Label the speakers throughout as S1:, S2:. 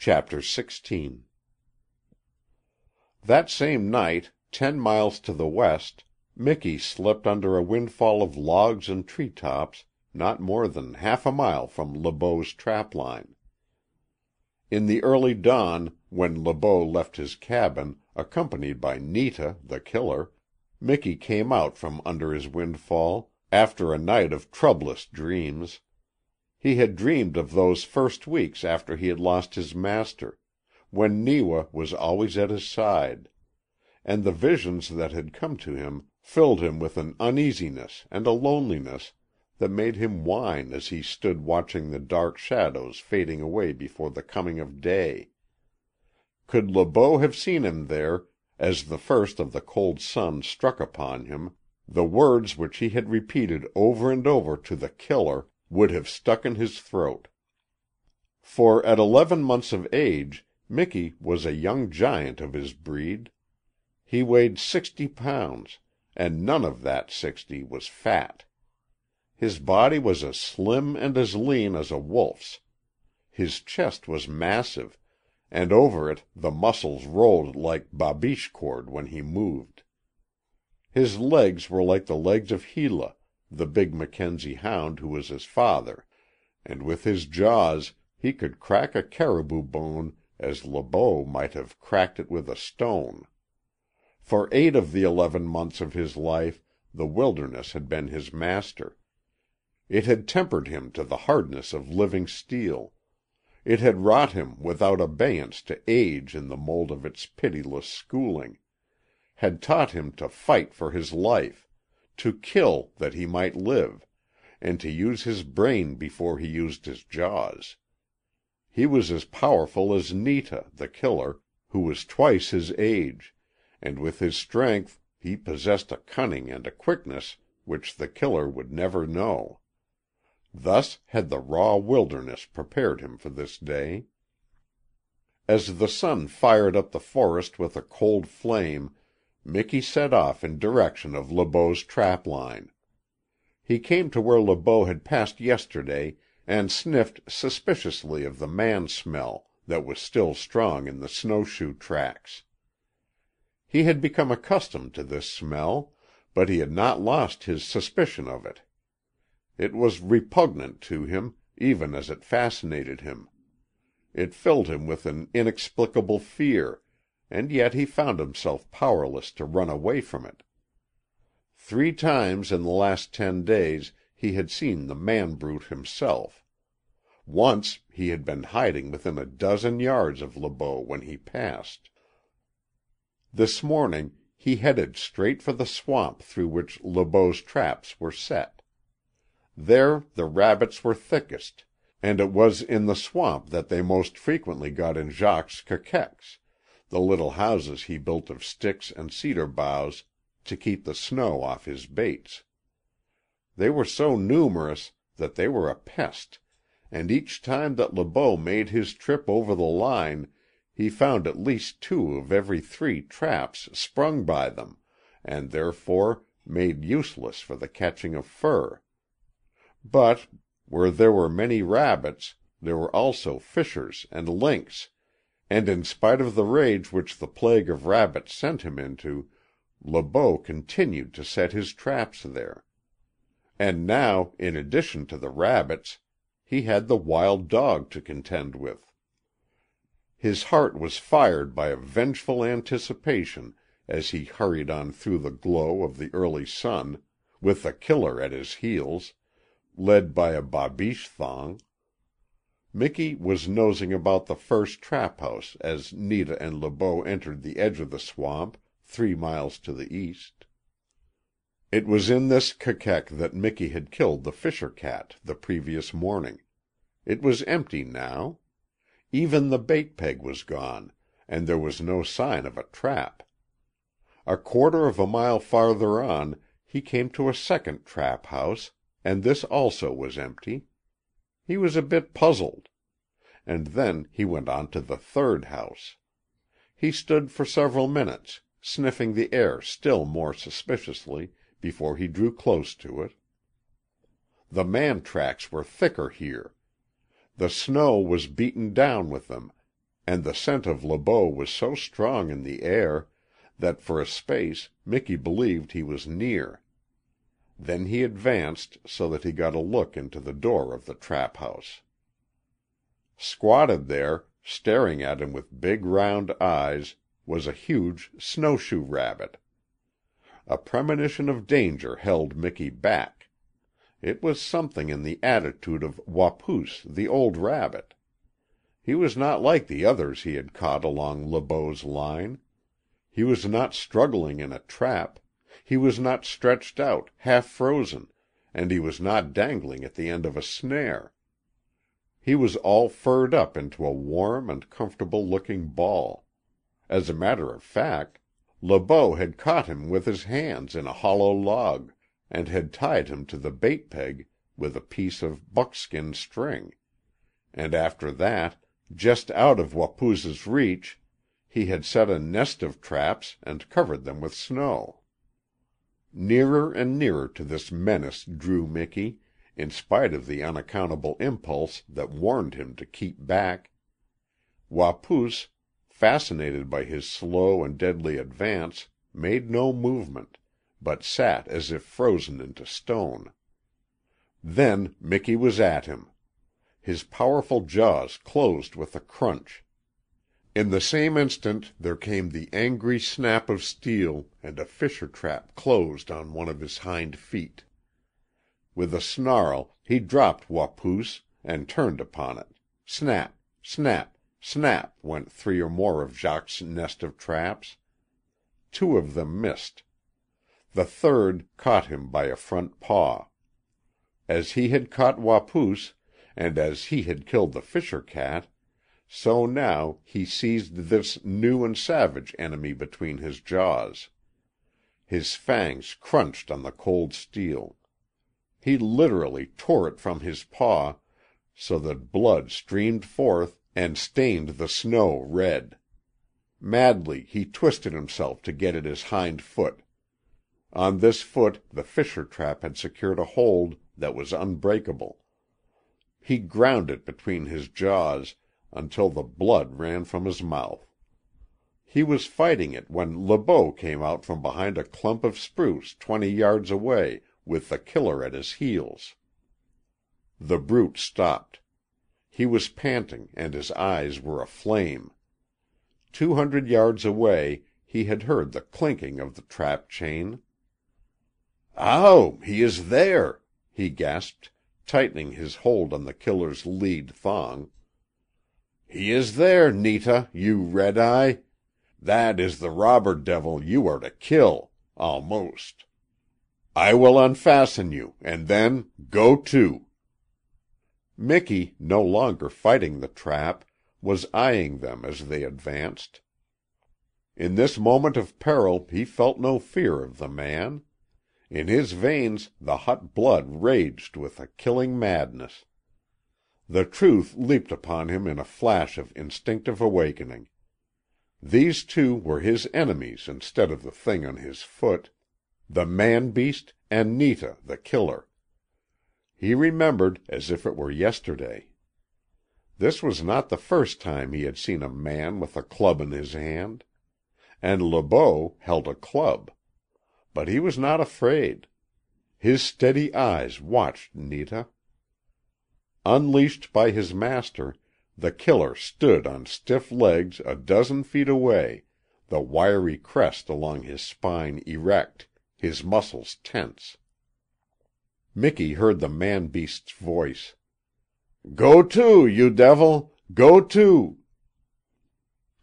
S1: Chapter 16 That same night, 10 miles to the west, Miki slept under a windfall of logs and tree tops not more than half a mile from Le Beau's trapline. In the early dawn, when Le Beau left his cabin, accompanied by Netah, the killer, Miki came out from under his windfall, after a night of troublous dreams. He had dreamed of those first weeks after he had lost his master, when Neewa was always at his side, and the visions that had come to him filled him with an uneasiness and a loneliness that made him whine as he stood watching the dark shadows fading away before the coming of day. Could Le Beau have seen him there, as the first of the cold sun struck upon him, the words which he had repeated over and over to the killer would have stuck in his throat. For at 11 months of age Miki was a young giant of his breed. He weighed 60 pounds, and none of that 60 was fat. His body was as slim and as lean as a wolf's. His chest was massive, and over it the muscles rolled like babiche cord when he moved. His legs were like the legs of Hela, the big Mackenzie hound who was his father, and with his jaws he could crack a caribou bone as Le Beau might have cracked it with a stone. For 8 of the 11 months of his life the wilderness had been his master. It had tempered him to the hardness of living steel. It had wrought him without abeyance to age in the mould of its pitiless schooling, had taught him to fight for his life, to kill that he might live, and to use his brain before he used his jaws. He was as powerful as Netah, the killer, who was twice his age, and with his strength he possessed a cunning and a quickness which the killer would never know. Thus had the raw wilderness prepared him for this day. As the sun fired up the forest with a cold flame, Miki set off in direction of Le Beau's trapline. He came to where Le Beau had passed yesterday and sniffed suspiciously of the man smell that was still strong in the snowshoe tracks. He had become accustomed to this smell, but he had not lost his suspicion of it. It was repugnant to him, even as it fascinated him. It filled him with an inexplicable fear, and yet he found himself powerless to run away from it. 3 times in the last 10 days he had seen the man-brute himself. Once he had been hiding within a dozen yards of Le Beau when he passed. This morning he headed straight for the swamp through which Le Beau's traps were set. There the rabbits were thickest, and it was in the swamp that they most frequently got in Jacques's caquecs, the little houses he built of sticks and cedar boughs to keep the snow off his baits. They were so numerous that they were a pest, and each time that Le Beau made his trip over the line he found at least 2 of every 3 traps sprung by them, and therefore made useless for the catching of fur. But where there were many rabbits there were also fishers and lynx, and in spite of the rage which the plague of rabbits sent him into, Le Beau continued to set his traps there. And now, in addition to the rabbits, he had the wild dog to contend with. His heart was fired by a vengeful anticipation as he hurried on through the glow of the early sun, with the killer at his heels, led by a babiche thong. Miki was nosing about the first trap house as Netah and Le Beau entered the edge of the swamp, 3 miles to the east. It was in this caquec that Miki had killed the fisher cat the previous morning. It was empty now. Even the bait peg was gone, and there was no sign of a trap. A quarter of a mile farther on he came to a second trap house, and this also was empty. He was a bit puzzled. And then he went on to the third house. He stood for several minutes, sniffing the air still more suspiciously, before he drew close to it. The man tracks were thicker here. The snow was beaten down with them, and the scent of Le Beau was so strong in the air that for a space Miki believed he was near. Then he advanced so that he got a look into the door of the trap house. Squatted there, staring at him with big round eyes, was a huge snowshoe rabbit. A premonition of danger held Miki back. It was something in the attitude of Wapoos, the old rabbit. He was not like the others he had caught along Le Beau's line. He was not struggling in a trap. He was not stretched out, half frozen, and he was not dangling at the end of a snare. He was all furred up into a warm and comfortable-looking ball. As a matter of fact, Le Beau had caught him with his hands in a hollow log, and had tied him to the bait peg with a piece of buckskin string, and after that, just out of Wapoos's reach, he had set a nest of traps and covered them with snow. Nearer and nearer to this menace drew Miki, in spite of the unaccountable impulse that warned him to keep back. Wapoos, fascinated by his slow and deadly advance, made no movement, but sat as if frozen into stone. Then Miki was at him. His powerful jaws closed with a crunch. In the same instant there came the angry snap of steel, and a fisher trap closed on one of his hind feet. With a snarl he dropped Wapoos and turned upon it. Snap, snap, snap went 3 or more of Jacques's nest of traps. 2 of them missed. The third caught him by a front paw. As he had caught Wapoos, and as he had killed the fisher cat, so now he seized this new and savage enemy between his jaws. His fangs crunched on the cold steel. He literally tore it from his paw, so that blood streamed forth and stained the snow red. Madly he twisted himself to get at his hind foot. On this foot the fisher trap had secured a hold that was unbreakable. He ground it between his jaws until the blood ran from his mouth. He was fighting it when Le Beau came out from behind a clump of spruce 20 yards away with the killer at his heels. The brute stopped. He was panting and his eyes were aflame. 200 yards away he had heard the clinking of the trap chain. "Ow! He is there!" he gasped, tightening his hold on the killer's lead thong. "He is there, Netah, you Red Eye! That is the robber devil you are to kill almost. I will unfasten you, and then go to!" Miki, no longer fighting the trap, was eyeing them as they advanced. In this moment of peril he felt no fear of the man. In his veins the hot blood raged with a killing madness. The truth leaped upon him in a flash of instinctive awakening. These 2 were his enemies instead of the thing on his foot, the man-beast and Netah, the killer. He remembered as if it were yesterday. This was not the first time he had seen a man with a club in his hand. And Le Beau held a club. But he was not afraid. His steady eyes watched Netah. Unleashed by his master, the killer stood on stiff legs a dozen feet away, the wiry crest along his spine erect, his muscles tense. Miki heard the man-beast's voice. "Go to, you devil! Go to!"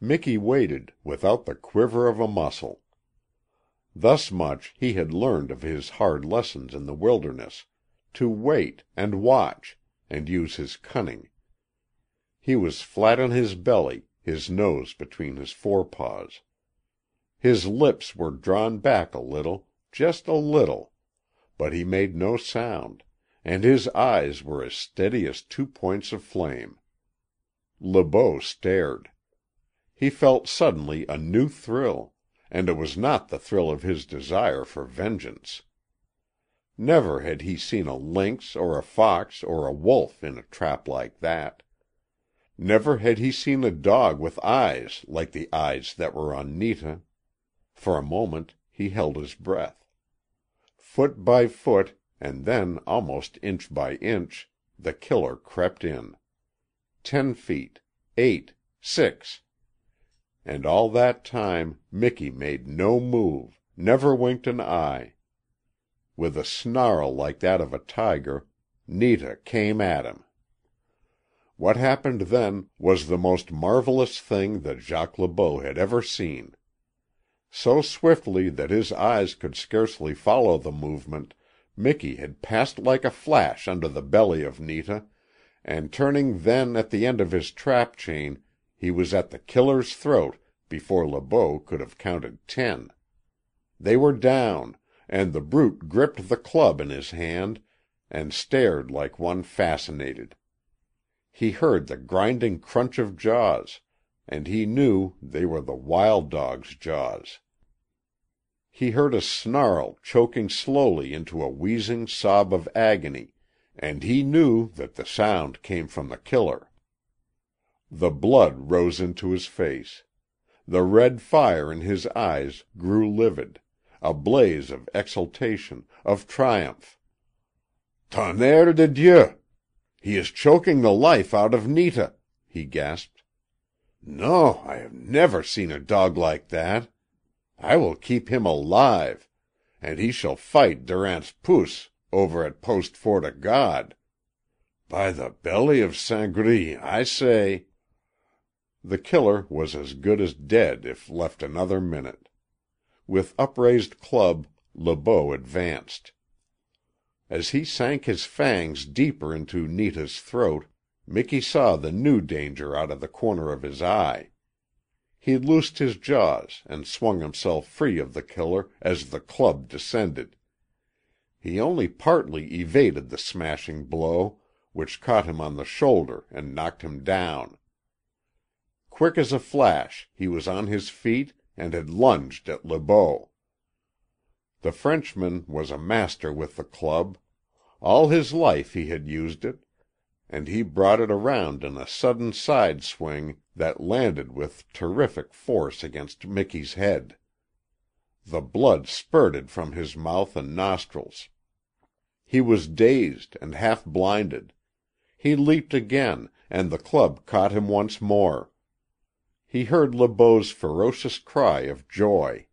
S1: Miki waited, without the quiver of a muscle. Thus much he had learned of his hard lessons in the wilderness, to wait and watch, and use his cunning. He was flat on his belly, his nose between his forepaws. His lips were drawn back a little, just a little, but he made no sound, and his eyes were as steady as 2 points of flame. Le Beau stared. He felt suddenly a new thrill, and it was not the thrill of his desire for vengeance. Never had he seen a lynx or a fox or a wolf in a trap like that. Never had he seen a dog with eyes like the eyes that were on Netah. For a moment he held his breath. Foot by foot, and then almost inch by inch, the killer crept in. 10 feet, 8, 6. And all that time Miki made no move, never winked an eye. With a snarl like that of a tiger, Netah came at him. What happened then was the most marvelous thing that Jacques Le Beau had ever seen. So swiftly that his eyes could scarcely follow the movement, Miki had passed like a flash under the belly of Netah, and turning then at the end of his trap chain, he was at the killer's throat before Le Beau could have counted 10. They were down, and the brute gripped the club in his hand and stared like one fascinated. He heard the grinding crunch of jaws, and he knew they were the wild dog's jaws. He heard a snarl choking slowly into a wheezing sob of agony, and he knew that the sound came from the killer. The blood rose into his face. The red fire in his eyes grew livid, a blaze of exultation, of triumph. "Tonnerre de Dieu! He is choking the life out of Netah," he gasped. "No, I have never seen a dog like that. I will keep him alive, and he shall fight Durant's Pouce over at Post Fort o' God. By the belly of Saint Gris, I say—" The killer was as good as dead if left another minute. With upraised club, Le Beau advanced. As he sank his fangs deeper into Netah's throat, Miki saw the new danger out of the corner of his eye. He loosed his jaws and swung himself free of the killer as the club descended. He only partly evaded the smashing blow, which caught him on the shoulder and knocked him down. Quick as a flash he was on his feet and had lunged at Le Beau. The Frenchman was a master with the club. All his life he had used it, and he brought it around in a sudden side swing that landed with terrific force against Miki's head. The blood spurted from his mouth and nostrils. He was dazed and half blinded. He leaped again, and the club caught him once more. He heard Le Beau's ferocious cry of joy.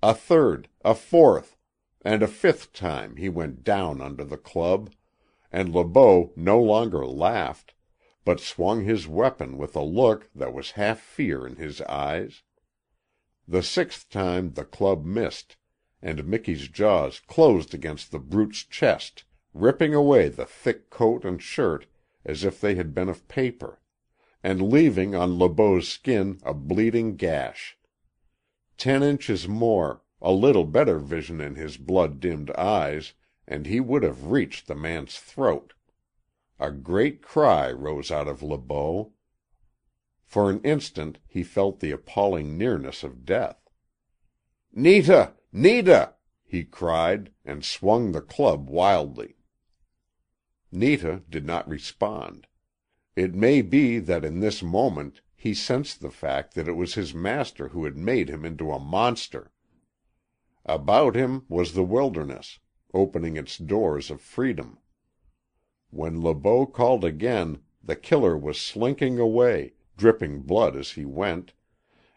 S1: A third, a fourth, and a fifth time he went down under the club, and Le Beau no longer laughed, but swung his weapon with a look that was half fear in his eyes. The sixth time the club missed, and Miki's jaws closed against the brute's chest, ripping away the thick coat and shirt as if they had been of paper, and leaving on Le Beau's skin a bleeding gash. 10 inches more, a little better vision in his blood-dimmed eyes, and he would have reached the man's throat. A great cry rose out of Le Beau. For an instant he felt the appalling nearness of death. "Netah! Netah!" he cried, and swung the club wildly. Netah did not respond. It may be that in this moment he sensed the fact that it was his master who had made him into a monster. About him was the wilderness, opening its doors of freedom. When Le Beau called again, the killer was slinking away, dripping blood as he went,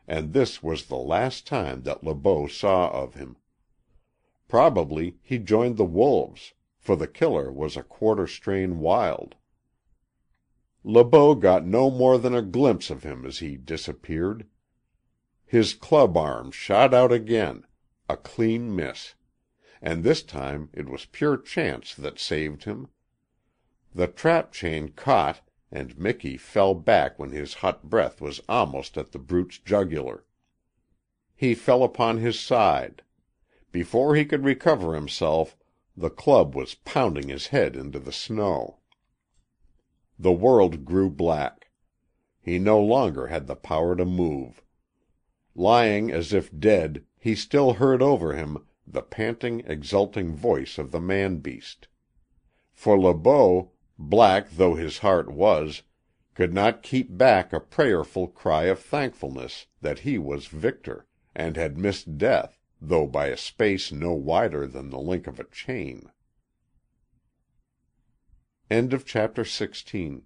S1: and this was the last time that Le Beau saw of him. Probably he joined the wolves, for the killer was a quarter-strain wild. Le Beau got no more than a glimpse of him as he disappeared. His club arm shot out again, a clean miss, and this time it was pure chance that saved him. The trap chain caught, and Miki fell back when his hot breath was almost at the brute's jugular. He fell upon his side. Before he could recover himself, the club was pounding his head into the snow. The world grew black. He no longer had the power to move. Lying as if dead, he still heard over him the panting, exulting voice of the man-beast. For Le Beau, black though his heart was, could not keep back a prayerful cry of thankfulness that he was victor, and had missed death, though by a space no wider than the link of a chain. Chapter 17